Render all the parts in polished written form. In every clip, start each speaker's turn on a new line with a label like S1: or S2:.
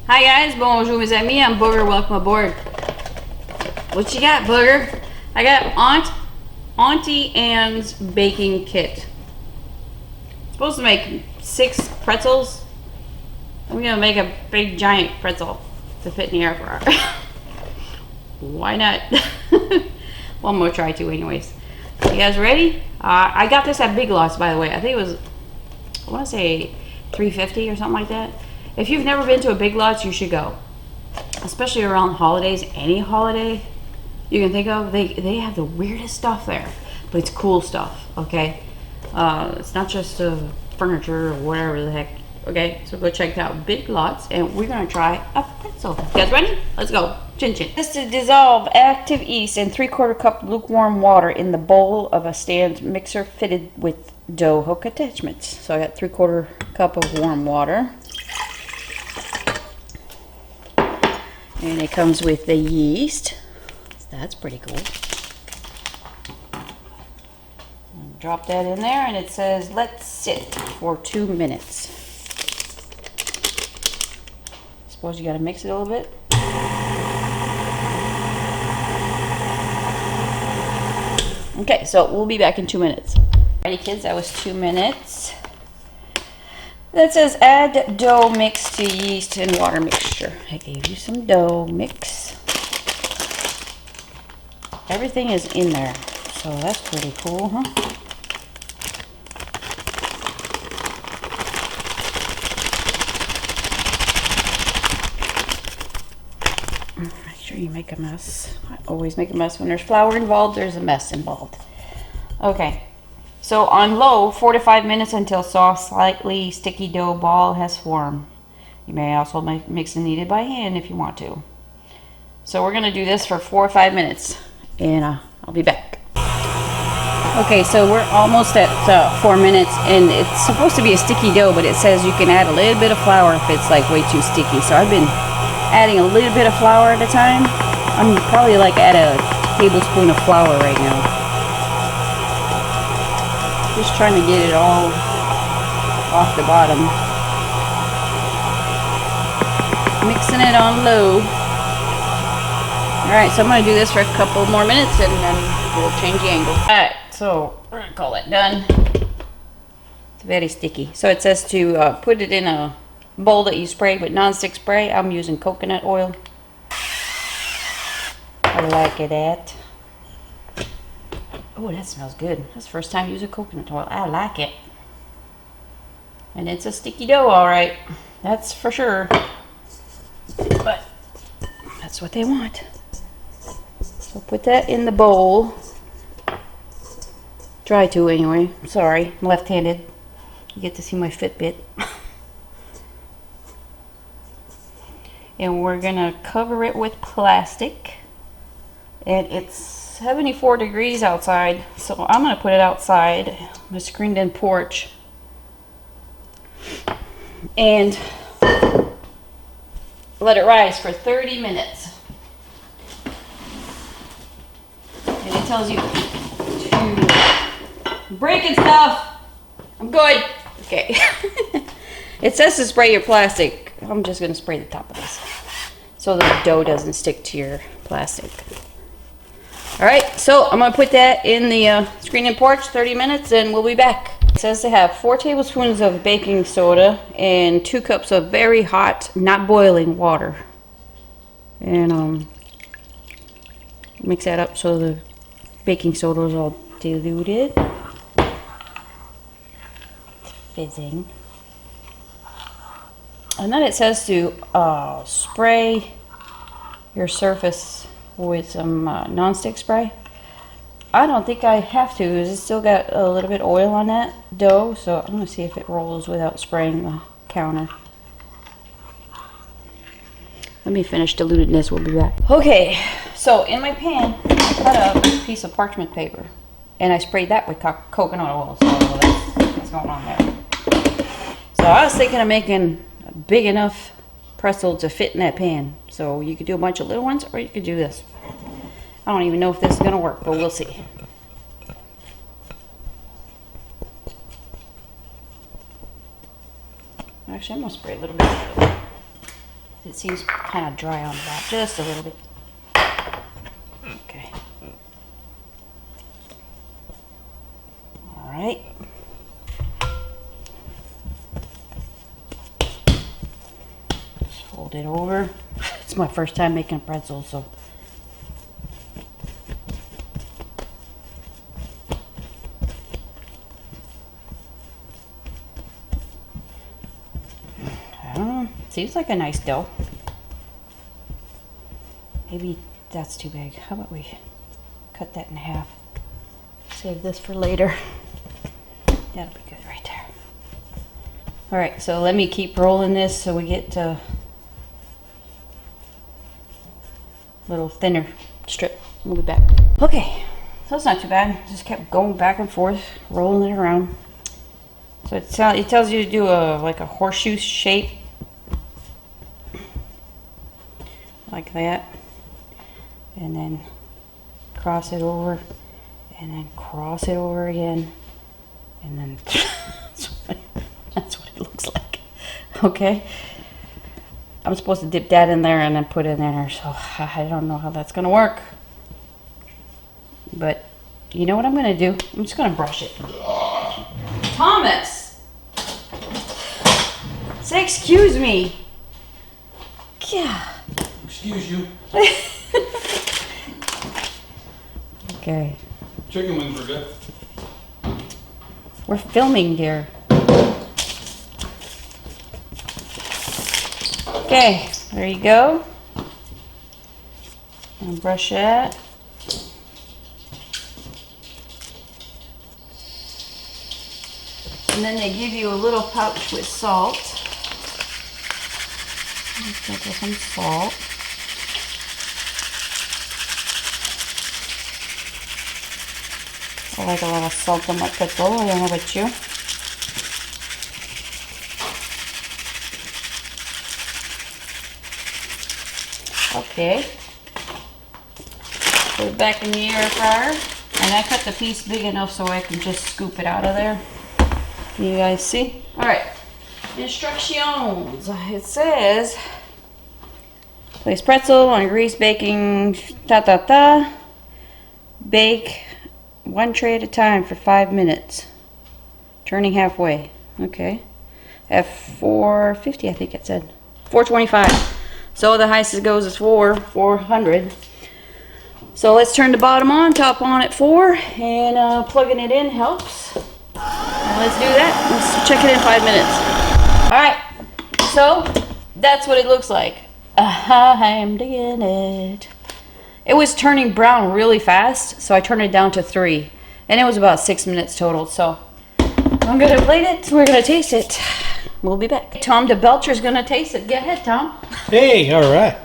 S1: Hi guys, bonjour mes amis, I'm Booger, welcome aboard. What you got, Booger? I got Auntie Anne's baking kit. I'm supposed to make 6 pretzels. I'm gonna make a big giant pretzel to fit in the air fryer. Why not? Well, I'm gonna try to anyways. You guys ready? I got this at Big Lots, by the way. I think it was, I wanna say $3.50 or something like that. If you've never been to a Big Lots, you should go. Especially around holidays, any holiday you can think of. They have the weirdest stuff there, but it's cool stuff, okay? It's not just furniture or whatever the heck. Okay, so go check out Big Lots, and we're gonna try a pretzel. You guys ready? Let's go. Chin chin. Just to dissolve active yeast and 3/4 cup lukewarm water in the bowl of a stand mixer fitted with dough hook attachments. So I got 3/4 cup of warm water. And it comes with the yeast. That's pretty cool. Drop that in there, and it says let sit for 2 minutes. Suppose you gotta mix it a little bit. Okay, so we'll be back in 2 minutes. Alrighty kids, that was 2 minutes. That says add dough mix to yeast and water mixture. I gave you some dough mix. Everything is in there, so that's pretty cool, huh? Make sure you make a mess. I always make a mess. When there's flour involved, there's a mess involved. Okay. So on low, 4 to 5 minutes until soft, slightly sticky dough ball has formed. You may also mix and knead it by hand if you want to. So we're going to do this for 4 or 5 minutes, and I'll be back. Okay, so we're almost at 4 minutes, and it's supposed to be a sticky dough, but it says you can add a little bit of flour if it's like way too sticky. So I've been adding a little bit of flour at a time. I'm probably like at a tablespoon of flour right now. Just trying to get it all off the bottom. Mixing it on low. Alright, so I'm going to do this for a couple more minutes and then we'll change the angle. Alright, so we're going to call it done. It's very sticky. So it says to put it in a bowl that you spray with non-stick spray. I'm using coconut oil. I like it at. Oh, that smells good. That's the first time using coconut oil. I like it. And it's a sticky dough, all right. That's for sure. But that's what they want. So put that in the bowl. Try to anyway. Sorry, I'm left-handed. You get to see my Fitbit. And we're gonna cover it with plastic. And it's 74 degrees outside, so I'm going to put it outside, my screened-in porch, and let it rise for 30 minutes. And it tells you to breaking stuff. I'm good. Okay. It says to spray your plastic. I'm just going to spray the top of this so the dough doesn't stick to your plastic. Alright, so I'm going to put that in the screen-in porch, 30 minutes, and we'll be back. It says to have 4 tablespoons of baking soda and 2 cups of very hot, not boiling water. And mix that up so the baking soda is all diluted. Fizzing. And then it says to spray your surface with some non-stick spray. I don't think I have to, because it's still got a little bit of oil on that dough, so I'm going to see if it rolls without spraying the counter. Let me finish diluting this, we'll be back. Okay, so in my pan, I cut up a piece of parchment paper, and I sprayed that with coconut oil, so that's what's going on there. So I was thinking of making a big enough pretzel to fit in that pan. So you could do a bunch of little ones, or you could do this. I don't even know if this is going to work, but we'll see. Actually, I'm going to spray a little bit. It seems kind of dry on the back, just a little bit. Okay. All right. Just fold it over. It's my first time making a pretzel, so. I don't know. Seems like a nice dough. Maybe that's too big. How about we cut that in half? Save this for later. That'll be good right there. All right, so let me keep rolling this so we get a little thinner strip. We'll be back. Okay, so it's not too bad. Just kept going back and forth, rolling it around. So it tells you to do like a horseshoe shape, like that, and then cross it over, and then cross it over again, and then that's what it looks like. Okay, I'm supposed to dip that in there and then put it in there, so I don't know how that's gonna work, but you know what I'm gonna do? I'm just gonna brush it. Thomas, say excuse me. Yeah.
S2: Excuse you.
S1: Okay.
S2: Chicken wings are good.
S1: We're filming, dear. Okay, there you go. And brush that. And then they give you a little pouch with salt. Let's with some salt. I like a lot of salt on my pretzel. I don't know about you. Okay. Put it back in the air fryer. And I cut the piece big enough so I can just scoop it out of there. Can you guys see? Alright. Instructions. It says, place pretzel on grease baking, bake 1 tray at a time for 5 minutes, turning halfway. Okay, at 450, I think it said 425. So the highest it goes is 400. So let's turn the bottom on, top on at 4, and plugging it in helps. And let's do that. Let's check it in 5 minutes. All right, so that's what it looks like. I'm digging it. It was turning brown really fast, so I turned it down to 3, and it was about 6 minutes total. So I'm gonna plate it. We're gonna taste it. We'll be back. Tom the Belcher's gonna taste it. Go ahead, Tom.
S2: Hey, all right.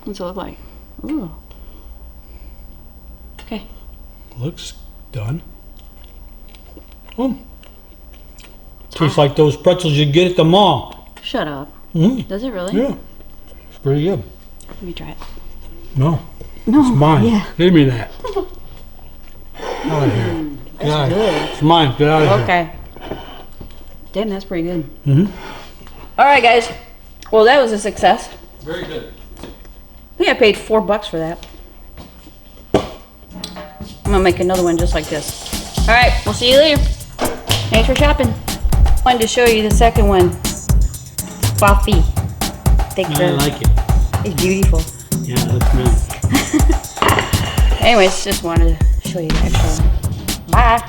S1: What's it look like? Ooh. Okay.
S2: Looks done. Tastes like those pretzels you get at the mall.
S1: Shut up.
S2: Mm.
S1: Does it really?
S2: Yeah. It's pretty good.
S1: Let me try it.
S2: No.
S1: No.
S2: It's mine.
S1: Yeah.
S2: Give me that. Out of here.
S1: That's good.
S2: It's mine. Get out of here.
S1: Okay. Damn, that's pretty good.
S2: Mm-hmm.
S1: All right, guys. Well, that was a success.
S2: Very good.
S1: I think I paid $4 for that. I'm gonna make another one just like this. All right, we'll see you later. Thanks for shopping. Wanted to show you the second one. Fluffy. Thicker.
S2: I like it.
S1: It's beautiful.
S2: Yeah, it looks nice.
S1: Anyways, just wanted to show you the extra one. Bye.